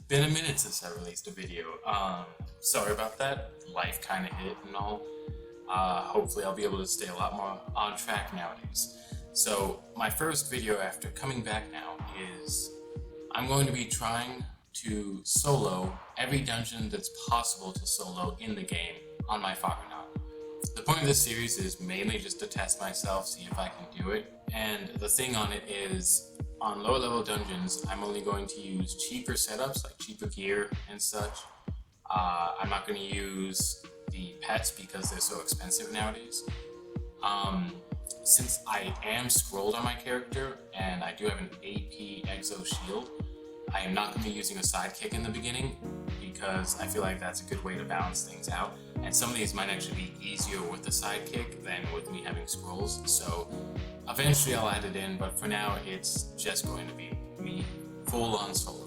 been a minute since I released a video. Sorry about that. Life kind of hit and all. Hopefully I'll be able to stay a lot more on track nowadays. So my first video after coming back now is I'm going to be trying to solo every dungeon that's possible to solo in the game on my Foggernaut. The point of this series is mainly just to test myself, see if I can do it. And the thing on it is, on lower level dungeons, I'm only going to use cheaper setups, like cheaper gear and such. I'm not going to use the pets because they're so expensive nowadays. Since I am scrolled on my character and I do have an AP exo shield, I am not going to be using a sidekick in the beginning because I feel like that's a good way to balance things out. And some of these might actually be easier with the sidekick than with me having scrolls. So eventually I'll add it in, but for now it's just going to be me full on solo.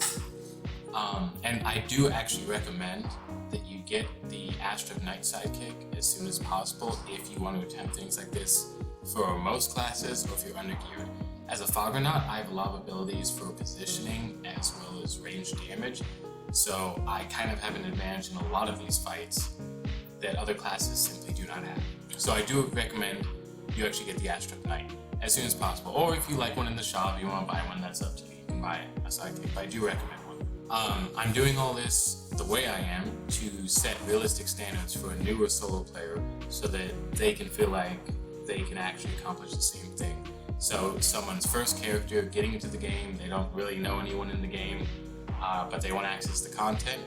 And I do actually recommend that you get the Astro Knight sidekick as soon as possible if you want to attempt things like this for most classes or if you're undergeared. As a Foggernaut, I have a lot of abilities for positioning as well as range damage, so I kind of have an advantage in a lot of these fights that other classes simply do not have. So I do recommend you actually get the Astro Knight as soon as possible, or if you like one in the shop, you want to buy one, that's up to you. You can buy a sidekick, but I do recommend one. I'm doing all this the way I am to set realistic standards for a newer solo player so that they can feel like they can actually accomplish the same thing. So someone's first character getting into the game, they don't really know anyone in the game, but they want to access the content.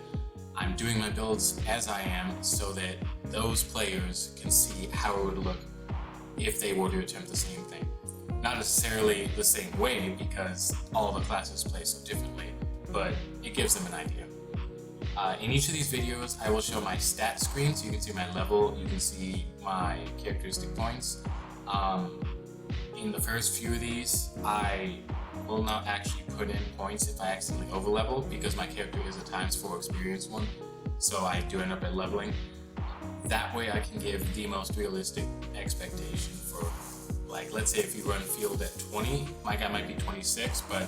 I'm doing my builds as I am so that those players can see how it would look if they were to attempt the same thing. Not necessarily the same way because all the classes play so differently, but it gives them an idea. In each of these videos, I will show my stat screen so you can see my level, you can see my characteristic points. In the first few of these, I will not actually put in points if I accidentally overlevel because my character is a ×4 experience one, so I do end up at leveling. That way I can give the most realistic expectation for, like, let's say if you run field at 20, my guy might be 26, but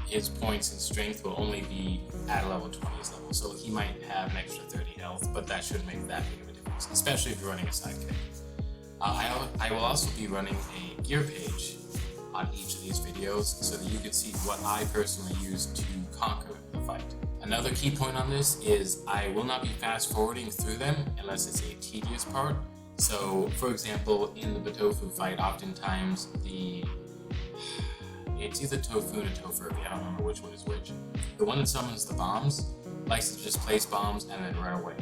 his points and strength will only be at level 20's level, so he might have an extra 30 health, but that shouldn't make that big of a difference, especially if you're running a sidekick. I will also be running a gear page on each of these videos so that you can see what I personally use to conquer the fight. Another key point on this is I will not be fast forwarding through them unless it's a tedious part. So for example, in the Batofu fight, oftentimes it's either Tofu or Tofurby, I don't remember which one is which. The one that summons the bombs likes to just place bombs and then run away.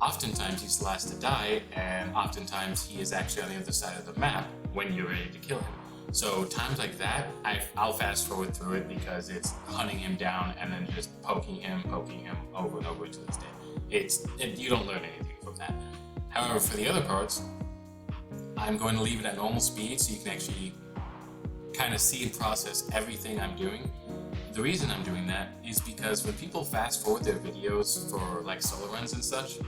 Oftentimes he's the last to die, and oftentimes he is actually on the other side of the map when you're ready to kill him. So times like that, I'll fast forward through it because it's hunting him down and then just poking him over and over until he's dead. You don't learn anything from that. However, for the other parts, I'm going to leave it at normal speed so you can actually kind of see and process everything I'm doing. The reason I'm doing that is because when people fast forward their videos for like solo runs and such,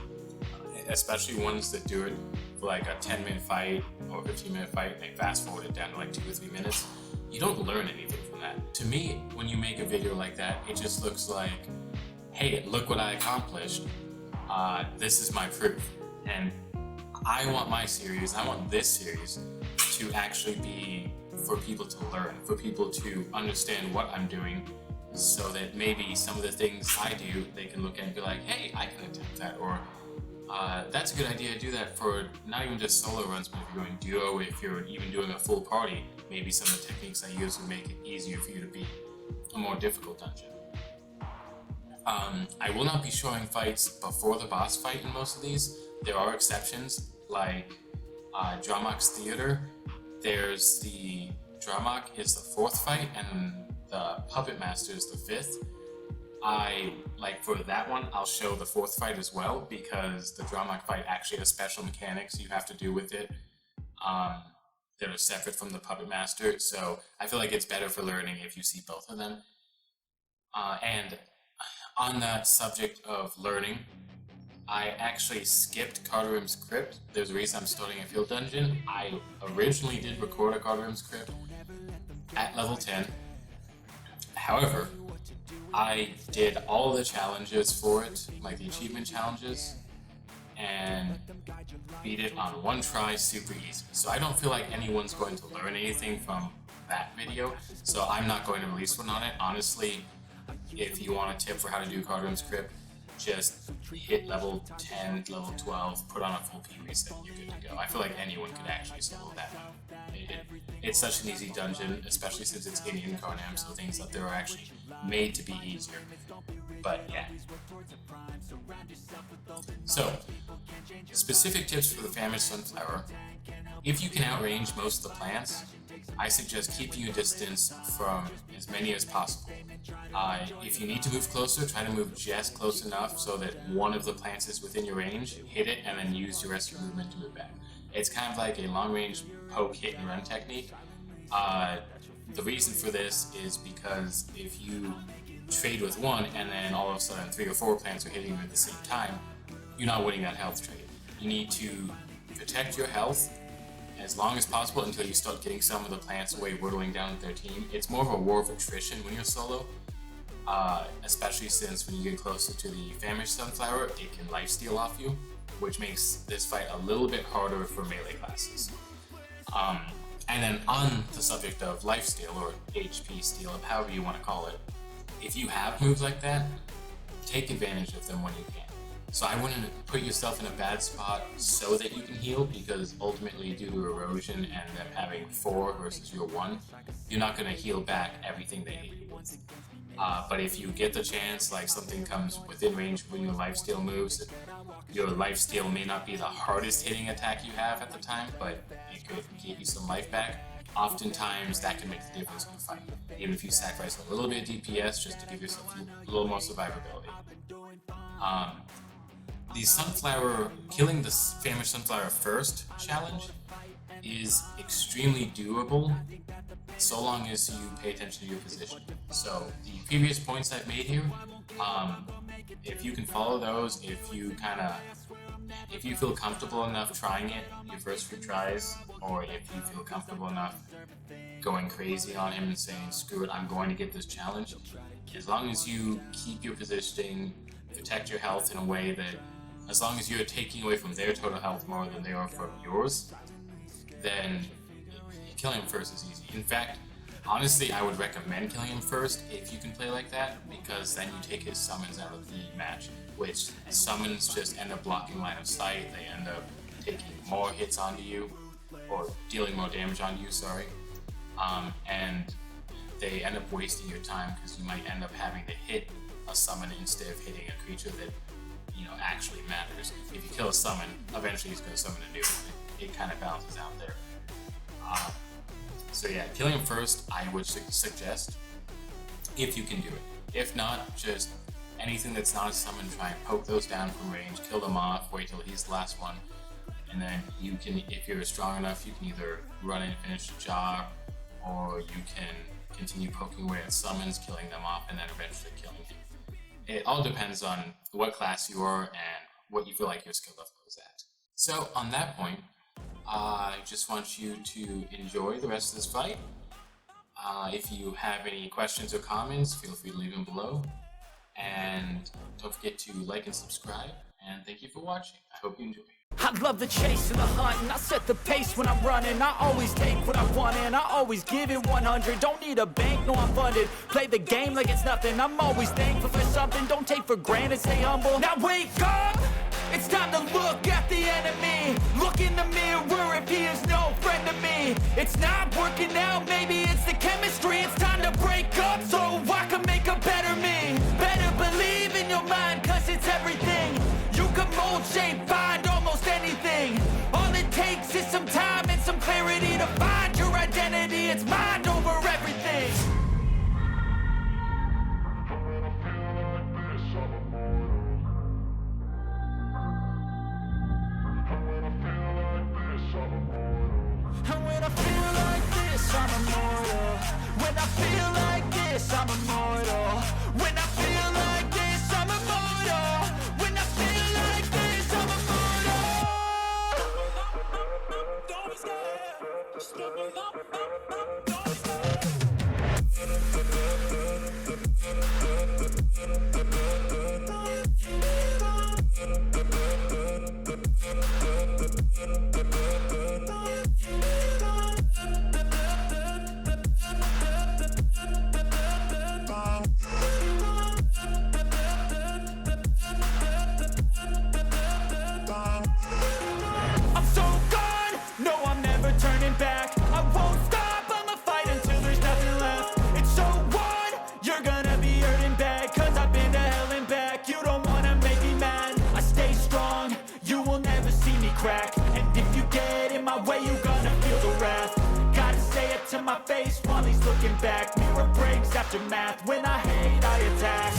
especially ones that do it for like a 10-minute fight or 15-minute fight, and they fast forward it down to like 2 or 3 minutes, you don't learn anything from that. To me, when you make a video like that, it just looks like, hey, look what I accomplished. This is my proof. And I want this series to actually be for people to learn, for people to understand what I'm doing, so that maybe some of the things I do, they can look at and be like, hey, I can attempt that, or that's a good idea to do that for not even just solo runs, but if you're going duo, if you're even doing a full party, maybe some of the techniques I use will make it easier for you to beat a more difficult dungeon. I will not be showing fights before the boss fight in most of these. There are exceptions, like Dramok's Theater. There's the Dramok is the 4th fight, and the Puppet Master is the 5th. For that one, I'll show the 4th fight as well, because the Dramok fight actually has special mechanics you have to do with it that are separate from the Puppet Master, so I feel like it's better for learning if you see both of them. And on that subject of learning, I actually skipped Carterim's Crypt. There's a reason I'm starting a field dungeon. I originally did record a Carterim's Crypt at level 10. However, I did all the challenges for it, like the achievement challenges, and beat it on one try, super easy. So I don't feel like anyone's going to learn anything from that video, so I'm not going to release one on it. Honestly, if you want a tip for how to do card room script, just hit level 10, level 12, put on a full P reset, you're good to go. I feel like anyone could actually solo that one. It's such an easy dungeon, especially since it's in Incarnam, so things up there are actually made to be easier. But yeah. So, specific tips for the famished sunflower. If you can outrange most of the plants, I suggest keeping a distance from as many as possible. If you need to move closer, try to move just close enough so that one of the plants is within your range, hit it, and then use the rest of your movement to move back. It's kind of like a long-range poke, hit, and run technique. The reason for this is because if you trade with one and then all of a sudden 3 or 4 plants are hitting you at the same time, you're not winning that health trade. You need to protect your health as long as possible until you start getting some of the plants away, whittling down their team. It's more of a war of attrition when you're solo, especially since when you get closer to the famished sunflower, it can lifesteal off you, which makes this fight a little bit harder for melee classes. And then on the subject of lifesteal, or HP steal, however you want to call it, if you have moves like that, take advantage of them when you can. So I wouldn't put yourself in a bad spot so that you can heal, because ultimately due to erosion and them having 4 versus your 1, you're not going to heal back everything they hit you with. But if you get the chance, like something comes within range when your lifesteal moves, your lifesteal may not be the hardest hitting attack you have at the time, but it could give you some life back. Oftentimes that can make the difference in the fight, even if you sacrifice a little bit of DPS just to give yourself a little more survivability. The sunflower, killing the famished sunflower first challenge is extremely doable so long as you pay attention to your position. So the previous points I've made here, if you can follow those, if you feel comfortable enough trying it your first few tries, or if you feel comfortable enough going crazy on him and saying, screw it, I'm going to get this challenge, as long as you keep your positioning, protect your health in a way that, as long as you're taking away from their total health more than they are from yours, then killing him first is easy. In fact, honestly, I would recommend killing him first if you can play like that, because then you take his summons out of the match, which summons just end up blocking line of sight, they end up taking more hits onto you, or dealing more damage on you, sorry, and they end up wasting your time because you might end up having to hit a summon instead of hitting a creature that actually matters. If you kill a summon, eventually he's going to summon a new one. It kind of balances out there. So yeah, killing him first, I would suggest, if you can do it. If not, just anything that's not a summon, try and poke those down from range, kill them off, wait till he's the last one, and then you can, if you're strong enough, you can either run and finish the job, or you can continue poking away at summons, killing them off, and then eventually killing him. It all depends on what class you are and what you feel like your skill level is at. So on that point, I just want you to enjoy the rest of this fight. If you have any questions or comments, feel free to leave them below. And don't forget to like and subscribe. And thank you for watching. I hope you enjoy. I love the chase and the hunt, and I set the pace when I'm running. I always take what I want and I always give it 100. Don't need a bank, no I'm funded. Play the game like it's nothing. I'm always thankful for something. Don't take for granted, stay humble. Now wake up! It's time to look at the enemy. Look in the mirror if he is no friend to me. It's not working out, maybe it's the chemistry. It's time to break up so I can make a better me. Better believe in your mind, cause it's everything. You can mold, shape, find almost anything. All it takes is some time and some clarity to find your identity. It's mind over everything. And when I feel like this, I'm immortal. When I feel like this, I'm immortal. When I feel like this, I'm immortal. When I feel like this, I'm immortal. Don't be scared. Just look up. Don't be scared. crack. And if you get in my way, you gonna feel the wrath. Gotta say it to my face while he's looking back. Mirror breaks after math. When I hate, I attack.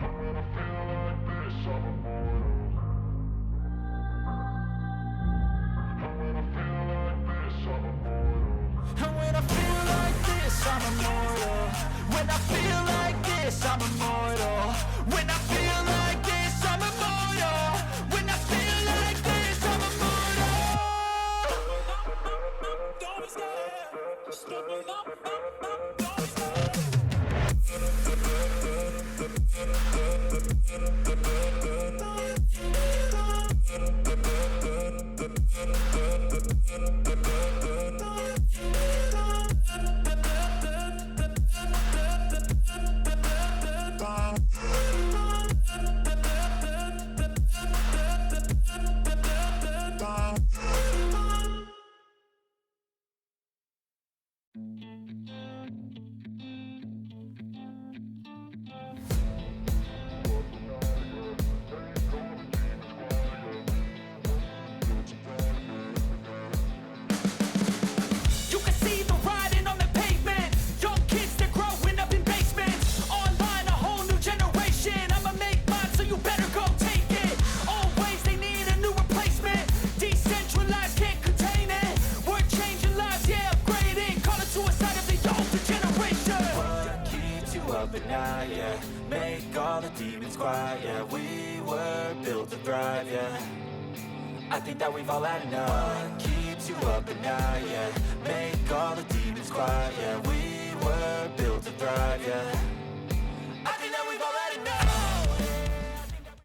And when I feel like this, I'm immortal. When I feel like this, I'm immortal. When I feel like this, I'm immortal. When I feel like this, I'm immortal. Don't at night, yeah. Make all the demons quiet, yeah. We were built to thrive, yeah. I think that we've all had enough. What keeps you up at night, yeah. Make all the demons quiet, yeah. We were built to thrive, yeah.